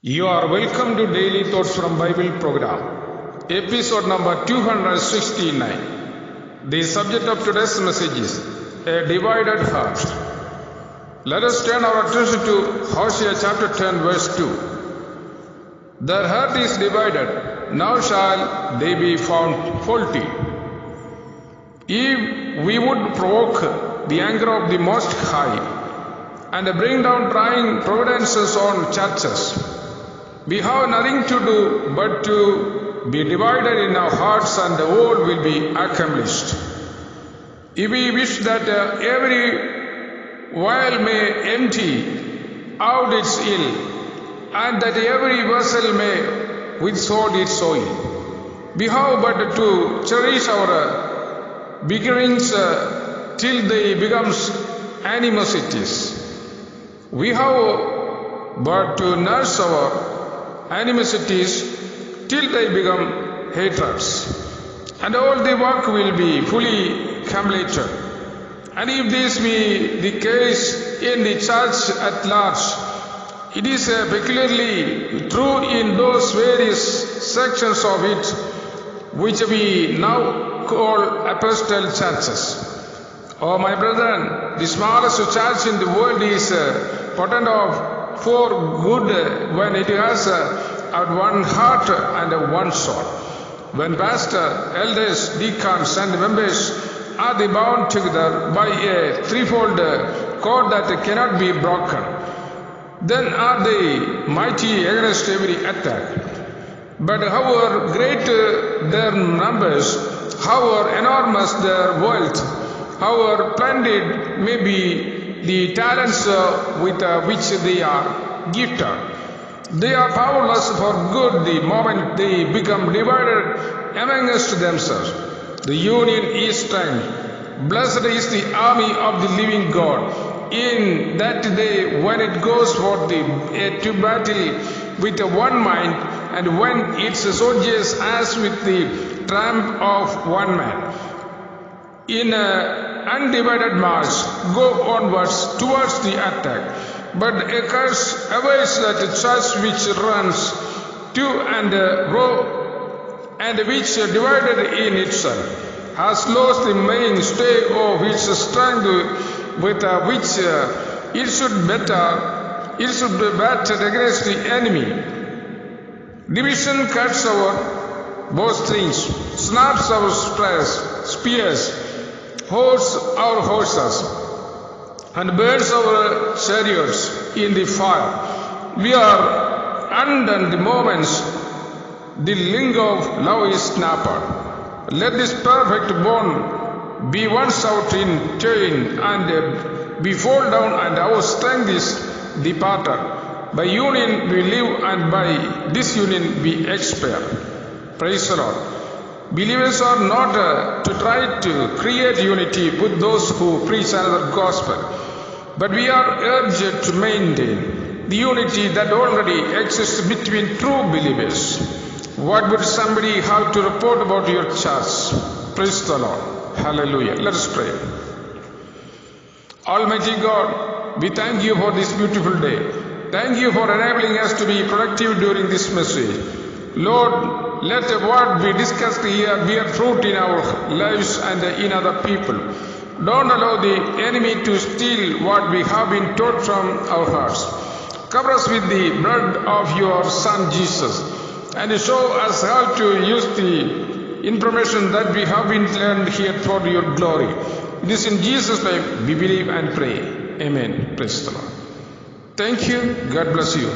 You are welcome to Daily Thoughts from Bible program, episode number 269. The subject of today's message is a divided heart. Let us turn our attention to Hosea chapter 10 verse 2. Their heart is divided, now shall they be found faulty. If we would provoke the anger of the Most High and bring down trying providences on churches, we have nothing to do but to be divided in our hearts, and the world will be accomplished. If we wish that every vial may empty out its ill, and that every vessel may withhold its oil, we have but to cherish our bickerings till they become animosities. We have but to nurse our animosities till they become hatreds, and all the work will be fully completed. And if this be the case in the church at large, it is peculiarly true in those various sections of it which we now call apostle churches. Oh, my brethren, the smallest church in the world is potent of for good when it has at one heart and one soul. When pastor, elders, deacons and members are bound together by a threefold cord that cannot be broken, then are they mighty against every attack. But however great their numbers, however enormous their wealth, however splendid may be the talents with which they are gifted, they are powerless for good the moment they become divided amongst themselves. The union is strength. Blessed is the army of the living God in that day when it goes forth to battle with one mind, and when its soldiers as with the tramp of one man, in undivided march, go onwards towards the attack. But a curse awaits that church which runs to and fro, and which divided in itself has lost the mainstay of its strength, with which it should be battered against the enemy. Division cuts our bowstrings, snaps our spears, holds our horses, and burns our chariots in the fire. We are undone the moments the link of love is snapped. Let this perfect bond be once out in twain, and be fall down, and our strength is departed. By union we live, and by disunion we expire. Praise the Lord. Believers are not to try to create unity with those who preach another gospel, but we are urged to maintain the unity that already exists between true believers. What would somebody have to report about your church? Praise the Lord. Hallelujah. Let us pray. Almighty God, we thank you for this beautiful day. Thank you for enabling us to be productive during this message. Lord, let what we discussed here bear fruit in our lives and in other people. Don't allow the enemy to steal what we have been taught from our hearts. Cover us with the blood of your Son Jesus, and show us how to use the information that we have been learned here for your glory. It is in Jesus' name we believe and pray. Amen. Praise the Lord. Thank you. God bless you.